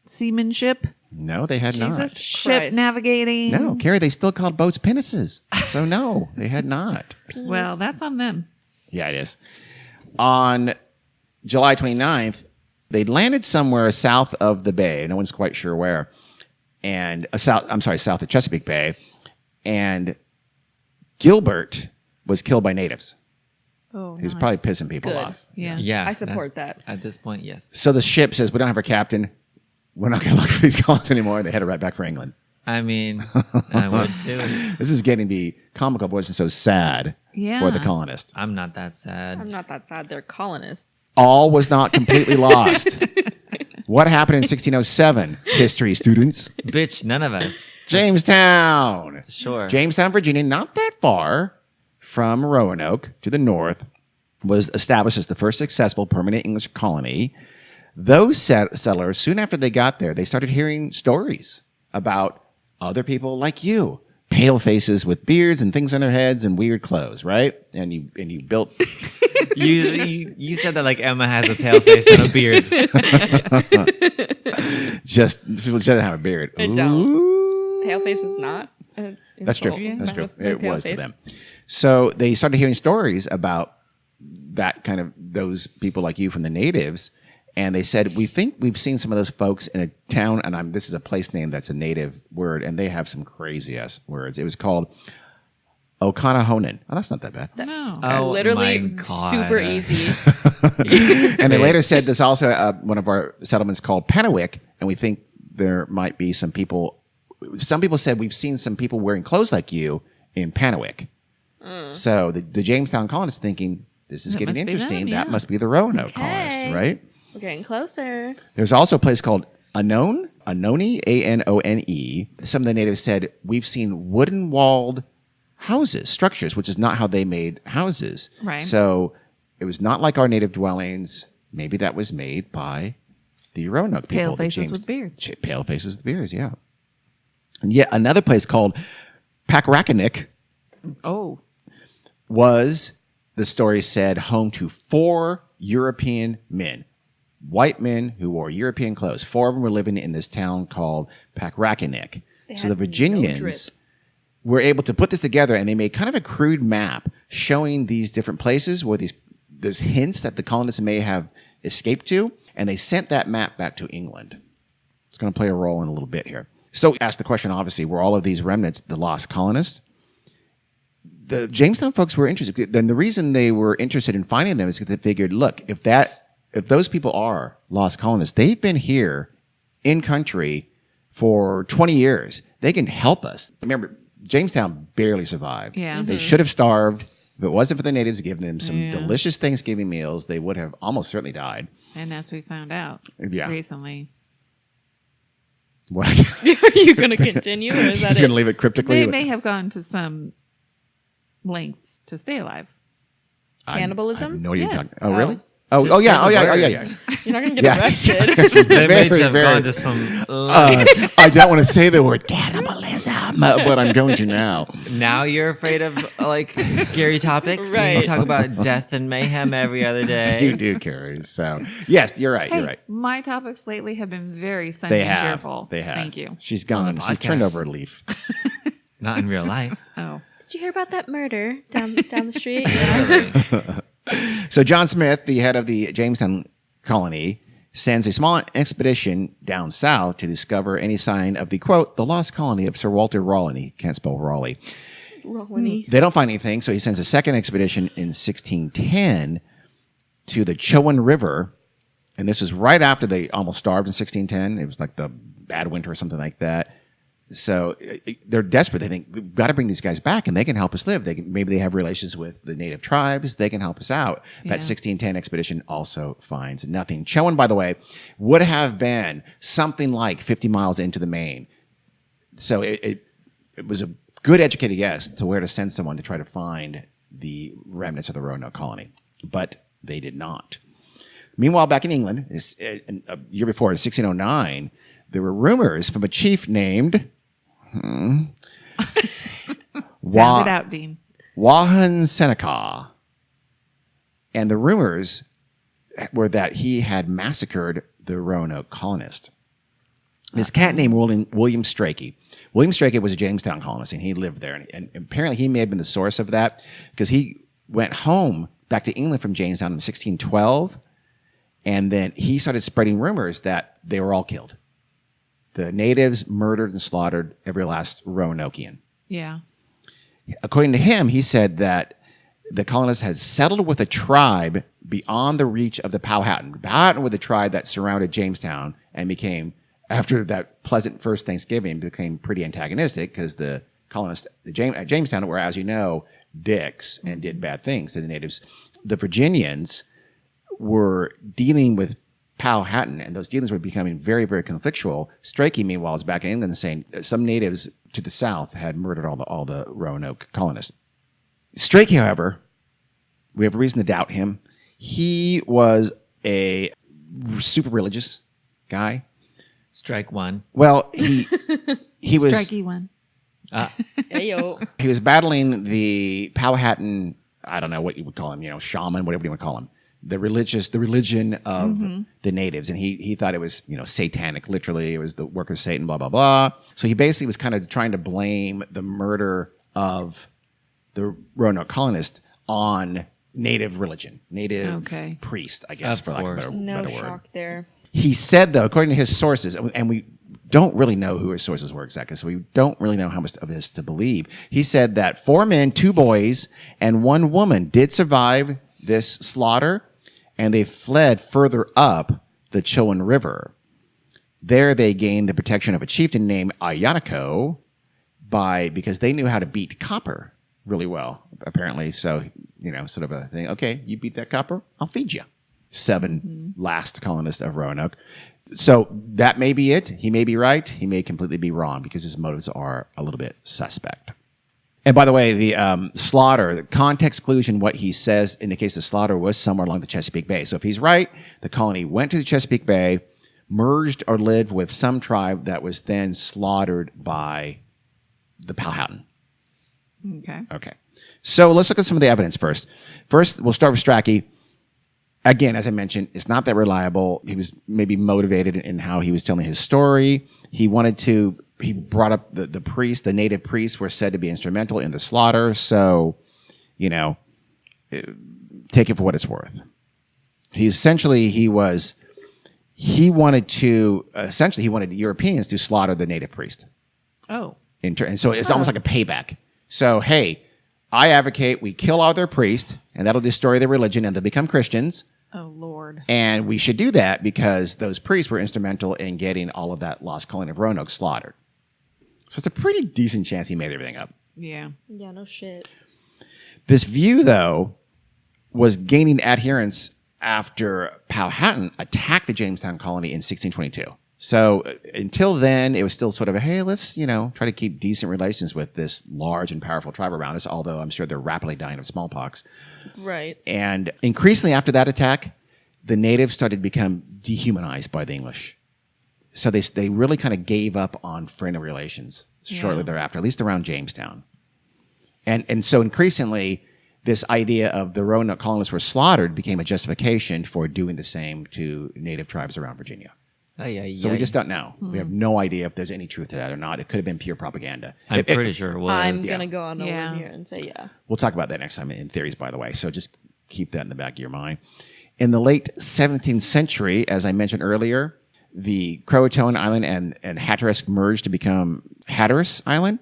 S1: seamanship,
S3: No, they had
S2: Jesus
S3: not.
S1: ship
S2: Christ.
S1: navigating.
S3: No, Carrie, they still called boats pinnaces. So no, they had not.
S1: Well, that's on them.
S3: Yeah, it is. On July 29th, they landed somewhere south of the bay. No one's quite sure where. And south of Chesapeake Bay. And Gilbert was killed by natives.
S1: Oh,
S3: He was
S1: nice.
S3: probably pissing people
S2: Good.
S3: off.
S1: Yeah.
S4: Yeah.
S2: I support
S4: that's-
S2: that.
S4: At this point, yes.
S3: So the ship says, we don't have our captain. We're not going to look for these colonists anymore. They headed right back for England.
S4: I mean, I would too.
S3: This is getting to be comical, but it's so sad for the
S1: Yeah.
S3: colonists.
S4: I'm not that sad.
S2: I'm not that sad. They're colonists.
S3: All was not completely lost. What happened in 1607? History students.
S4: Bitch, none of us.
S3: Jamestown.
S4: Sure.
S3: Jamestown, Virginia, not that far from Roanoke to the north, was established as the first successful permanent English colony. Those settlers, soon after they got there, they started hearing stories about other people like you. Pale faces with beards and things on their heads and weird clothes, right? And you built...
S4: You said that like Emma has a pale face and a beard.
S3: People just have a beard.
S2: I don't.
S3: Ooh.
S2: Paleface is not.
S3: That's true.
S2: insult.
S3: That's true.
S2: My
S3: It
S2: pale
S3: was to
S2: face.
S3: them. So they started hearing stories about that kind of those people like you from the natives, and they said, "We think we've seen some of those folks in a town." And this is a place name that's a native word, and they have some crazy ass words. It was called Okanahonan. Oh, that's not that bad.
S1: No.
S4: Oh,
S2: Literally
S4: my God.
S2: super easy.
S3: And they later said there's also one of our settlements called Panawick, and we think there might be some people. Some people said we've seen some people wearing clothes like you in Panawick. So the Jamestown colonists thinking this is
S1: That
S3: getting
S1: must be
S3: interesting.
S1: them,
S3: That
S1: yeah.
S3: must be the Roanoke
S2: Okay.
S3: colonists, right?
S2: We're getting closer.
S3: There's also a place called Anone, Anone. Some of the natives said we've seen wooden walled houses, structures, which is not how they made houses.
S1: Right.
S3: So it was not like our native dwellings. Maybe that was made by the Roanoke people.
S1: Pale faces with beards.
S3: Pale faces with beards, yeah. And yet another place called Packarackanick
S1: Oh.
S3: was the story said, home to 4 European men, white men who wore European clothes. 4 of them were living in this town called Pakrakinik. So the Virginians were able to put this together, and they made kind of a crude map showing these different places where there's hints that the colonists may have escaped to, and they sent that map back to England. It's going to play a role in a little bit here. So ask the question, obviously, were all of these remnants the lost colonists? The Jamestown folks were interested. Then the reason they were interested in finding them is because they figured, look, if those people are lost colonists, they've been here in country for 20 years. They can help us. Remember, Jamestown barely survived.
S1: Yeah.
S3: They should have starved. If it wasn't for the natives giving them some delicious Thanksgiving meals, they would have almost certainly died.
S1: And as we found out recently.
S3: What?
S2: Are you going to continue? Or is
S3: She's going to leave it cryptically.
S1: They may have gone to some lengths to stay alive.
S2: Cannibalism?
S3: No, you're
S1: Yes.
S3: talking. Oh, really?
S4: Just
S3: Oh, yeah.
S4: say
S3: Oh,
S4: the
S3: yeah.
S4: words.
S2: You're not going to get arrested.
S4: They may
S3: Very,
S4: have
S3: very-
S4: gone to some.
S3: I don't want to say the word cannibalism, but I'm going to now.
S4: Now you're afraid of like scary topics.
S2: Right.
S4: We talk about death and mayhem every other day.
S3: You do, Carrie. So, yes, you're right.
S1: Hey,
S3: You're right.
S1: my topics lately have been very sunny
S3: They
S1: and
S3: have.
S1: cheerful.
S3: They have.
S1: Thank you.
S3: She's gone. She's turned
S4: podcast.
S3: over a leaf.
S4: Not in real life.
S1: Oh.
S2: Did you hear about that murder down the street? Yeah.
S3: So John Smith, the head of the Jamestown colony, sends a small expedition down south to discover any sign of the, quote, the lost colony of Sir Walter Raleigh. He can't spell Raleigh.
S2: Rolling.
S3: They don't find anything, so he sends a second expedition in 1610 to the Chowan River. And this is right after they almost starved in 1610. It was like the bad winter or something like that. So they're desperate. They think, we've got to bring these guys back, and they can help us live. Maybe they have relations with the native tribes. They can help us out.
S1: Yeah.
S3: That 1610 expedition also finds nothing. Chowan, by the way, would have been something like 50 miles into the Maine. So it was a good educated guess to where to send someone to try to find the remnants of the Roanoke colony. But they did not. Meanwhile, back in England, a year before, in 1609, there were rumors from a chief named
S1: Sound it out, Dean.
S3: Wahan Seneca. And the rumors were that he had massacred the Roanoke colonists. This cat named William Strachey. William Strachey was a Jamestown colonist, and he lived there. And apparently he may have been the source of that because he went home back to England from Jamestown in 1612. And then he started spreading rumors that they were all killed. The natives murdered and slaughtered every last Roanokean.
S1: Yeah.
S3: According to him, he said that the colonists had settled with a tribe beyond the reach of the Powhatan. Powhatan were the tribe that surrounded Jamestown and became, after that pleasant first Thanksgiving, became pretty antagonistic because the colonists at Jamestown were, as you know, dicks and did bad things to the natives. The Virginians were dealing with Powhatan, and those dealings were becoming very, very conflictual. Strachey, meanwhile, is back in England saying some natives to the south had murdered all the Roanoke colonists. Strachey, however, we have reason to doubt him. He was a super religious guy.
S4: Strike one.
S3: Well, he was
S1: Strikey one.
S2: Hey, yo.
S3: he was battling the Powhatan. I don't know what you would call him, shaman, whatever you would call him. The religion of the natives. And he thought it was, satanic, literally. It was the work of Satan, blah, blah, blah. So he basically was kind of trying to blame the murder of the Roanoke colonists on native religion, native priest, I guess,
S4: Of
S3: for lack of a
S4: course.
S2: No
S3: better word.
S2: shock there.
S3: He said, though, according to his sources, and we don't really know who his sources were exactly, so we don't really know how much of this to believe. He said that 4 men, 2 boys, and 1 woman did survive this slaughter, and they fled further up the Chowan River. There they gained the protection of a chieftain named Ayanico because they knew how to beat copper really well, apparently. So, sort of a thing. Okay, you beat that copper, I'll feed you. 7 last colonists of Roanoke. So that may be it. He may be right. He may completely be wrong because his motives are a little bit suspect. And by the way, the slaughter, the context exclusion, what he says indicates the slaughter was somewhere along the Chesapeake Bay. So if he's right, the colony went to the Chesapeake Bay, merged or lived with some tribe that was then slaughtered by the Powhatan.
S1: Okay.
S3: Okay. So let's look at some of the evidence first. First, we'll start with Strachey. Again, as I mentioned, it's not that reliable. He was maybe motivated in how he was telling his story. He brought up the priests, the native priests were said to be instrumental in the slaughter. So, take it for what it's worth. He wanted Europeans to slaughter the native priest.
S1: Oh.
S3: And so it's almost like a payback. So, hey, I advocate we kill all their priests, and that'll destroy their religion, and they'll become Christians.
S1: Oh, Lord.
S3: And we should do that because those priests were instrumental in getting all of that lost colony of Roanoke slaughtered. So it's a pretty decent chance he made everything up.
S1: Yeah.
S2: Yeah, no shit.
S3: This view, though, was gaining adherence after Powhatan attacked the Jamestown colony in 1622. So until then, it was still sort of hey, let's, try to keep decent relations with this large and powerful tribe around us, although I'm sure they're rapidly dying of smallpox.
S2: Right.
S3: And increasingly after that attack, the natives started to become dehumanized by the English. So they really kind of gave up on friendly relations shortly thereafter, at least around Jamestown. And so increasingly, this idea of the Roanoke colonists were slaughtered became a justification for doing the same to native tribes around Virginia. So we just don't know. We have no idea if there's any truth to that or not. It could have been pure propaganda.
S4: I'm pretty sure it was.
S2: I'm going to go on over here and say yeah.
S3: We'll talk about that next time in theories, by the way. So just keep that in the back of your mind. In the late 17th century, as I mentioned earlier, the Croatoan Island and Hatteras merged to become Hatteras Island.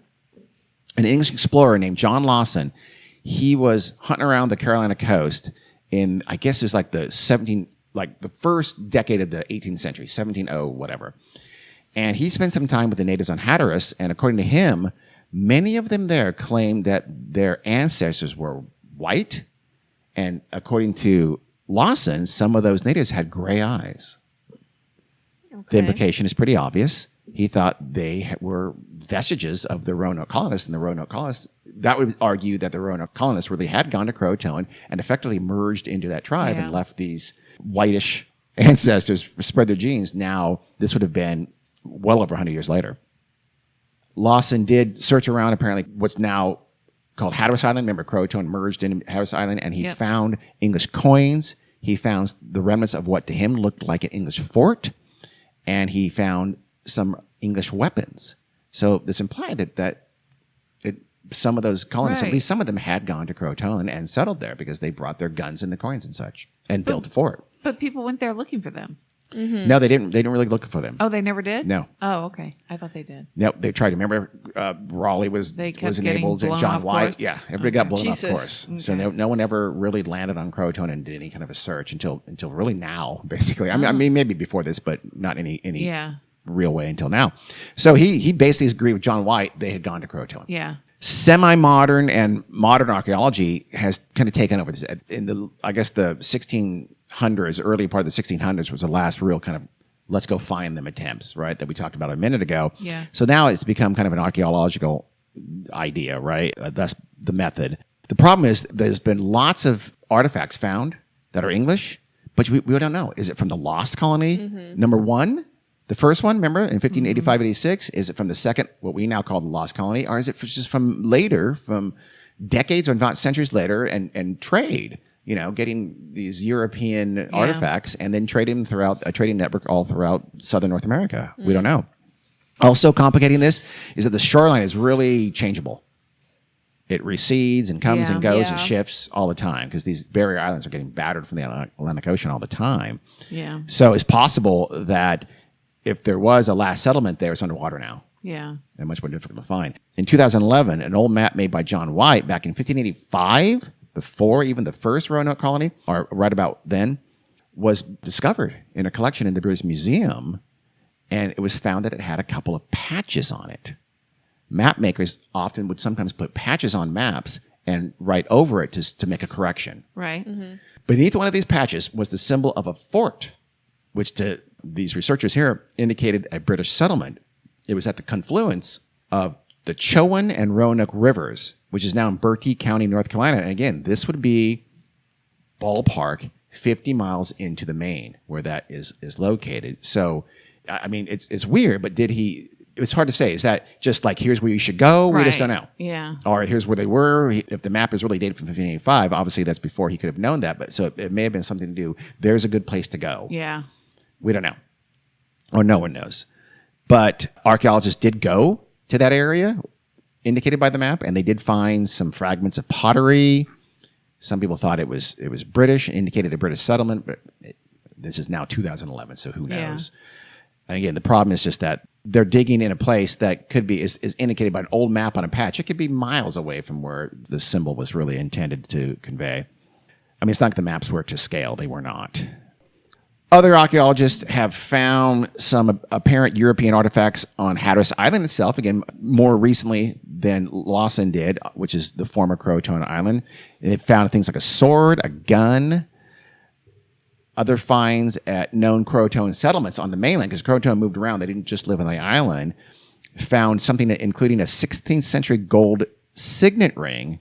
S3: An English explorer named John Lawson, he was hunting around the Carolina coast in, I guess it was like the first decade of the 18th century, 1700 whatever. And he spent some time with the natives on Hatteras, and according to him, many of them there claimed that their ancestors were white, and according to Lawson, some of those natives had gray eyes. Okay. The implication is pretty obvious. He thought they were vestiges of the Roanoke colonists, and the Roanoke colonists, that would argue that the Roanoke colonists really had gone to Croatoan and effectively merged into that tribe and left these whitish ancestors spread their genes. Now, this would have been well over 100 years later. Lawson did search around, apparently, what's now called Hatteras Island. Remember, Croatoan merged into Hatteras Island, and he found English coins. He found the remnants of what to him looked like an English fort, and he found some English weapons. So this implied that some of those colonists, at least some of them, had gone to Croatoan and settled there because they brought their guns and the coins and such and built a fort.
S1: But people went there looking for them.
S2: Mm-hmm.
S3: No, they didn't. They didn't really look for them.
S1: Oh, they never did?
S3: No.
S1: Oh, okay. I thought they did.
S3: No, they tried to. Remember, Raleigh was enabled, and John White.
S1: Course?
S3: Yeah, everybody got blown off course. Okay. So no one ever really landed on Croatoan and did any kind of a search until really now, basically. I mean, maybe before this, but not any real way until now. So he basically agreed with John White. They had gone to Croatoan.
S1: Yeah.
S3: Semi-modern and modern archaeology has kind of taken over this. In the 1600s, early part of the 1600s was the last real kind of let's go find them attempts, right? That we talked about a minute ago.
S1: Yeah.
S3: So now it's become kind of an archaeological idea, right? That's the method. The problem is there's been lots of artifacts found that are English, but we don't know. Is it from the lost colony? Mm-hmm. Number one, the first one, remember, in 1585-86, is it from the second, what we now call the lost colony, or is it just from later, from decades or not centuries later, and trade, getting these European artifacts and then trading them throughout a trading network all throughout southern North America? We don't know. Also complicating this is that the shoreline is really changeable. It recedes and comes and goes and shifts all the time because these barrier islands are getting battered from the Atlantic Ocean all the time.
S1: Yeah.
S3: So it's possible that if there was a last settlement there, it's underwater now.
S1: Yeah.
S3: And much more difficult to find. In 2011, an old map made by John White back in 1585, before even the first Roanoke colony, or right about then, was discovered in a collection in the British Museum, and it was found that it had a couple of patches on it. Map makers would sometimes put patches on maps and write over it to make a correction.
S1: Right.
S2: Mm-hmm.
S3: Beneath one of these patches was the symbol of a fort, which to these researchers here indicated a British settlement. It was at the confluence of the Chowan and Roanoke rivers, which is now in Bertie County, North Carolina. And again, this would be ballpark 50 miles into the Maine where that is located. So, I mean, it's weird, but it's hard to say. Is that just like, here's where you should go? We just
S1: Right.
S3: don't know.
S1: Yeah.
S3: Or here's where they were. If the map is really dated from 1585, obviously that's before he could have known that. But so it may have been something to do. There's a good place to go.
S1: Yeah.
S3: We don't know. Or no one knows. But archaeologists did go to that area indicated by the map, and they did find some fragments of pottery. Some people thought it was British, indicated a British settlement, but this is now 2011, so who knows? And again, the problem is just that they're digging in a place that could be is indicated by an old map on a patch. It could be miles away from where the symbol was really intended to convey. I mean, it's not like the maps were to scale. They were not. Other archaeologists have found some apparent European artifacts on Hatteras Island itself, again, more recently than Lawson did, which is the former Croatoan Island. They found things like a sword, a gun, other finds at known Croatoan settlements on the mainland, because Croatoan moved around. They didn't just live on the island. Found something that, including a 16th century gold signet ring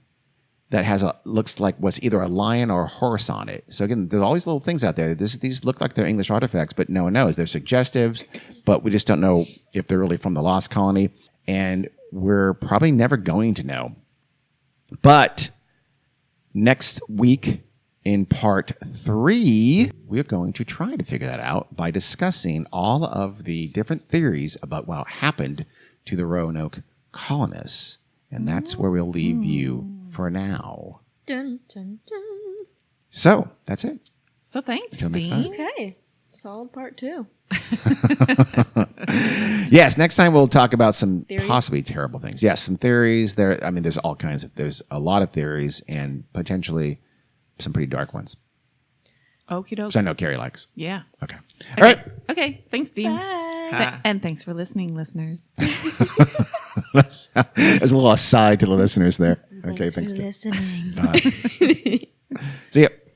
S3: that has looks like what's either a lion or a horse on it. So again, there's all these little things out there. These look like they're English artifacts, but no one knows. They're suggestives, but we just don't know if they're really from the Lost Colony, and we're probably never going to know. But next week in part 3, we're going to try to figure that out by discussing all of the different theories about what happened to the Roanoke colonists. And that's where we'll leave you for now.
S2: Dun, dun, dun.
S3: So that's it.
S1: So thanks,
S3: Until next time.
S1: Dean.
S2: Okay. Solid part 2.
S3: Yes, next time we'll talk about some
S2: Theories?
S3: possibly terrible things. Yes, some theories. There's all kinds of, there's a lot of theories and potentially some pretty dark ones.
S1: Okie dokes.
S3: Which I know Carrie likes.
S1: Yeah.
S3: Okay. All right.
S1: Okay. Thanks, Dean.
S2: Bye.
S1: And thanks for listening, listeners.
S3: That's a little aside to the listeners there. Okay, thanks.
S2: for listening.
S3: See ya.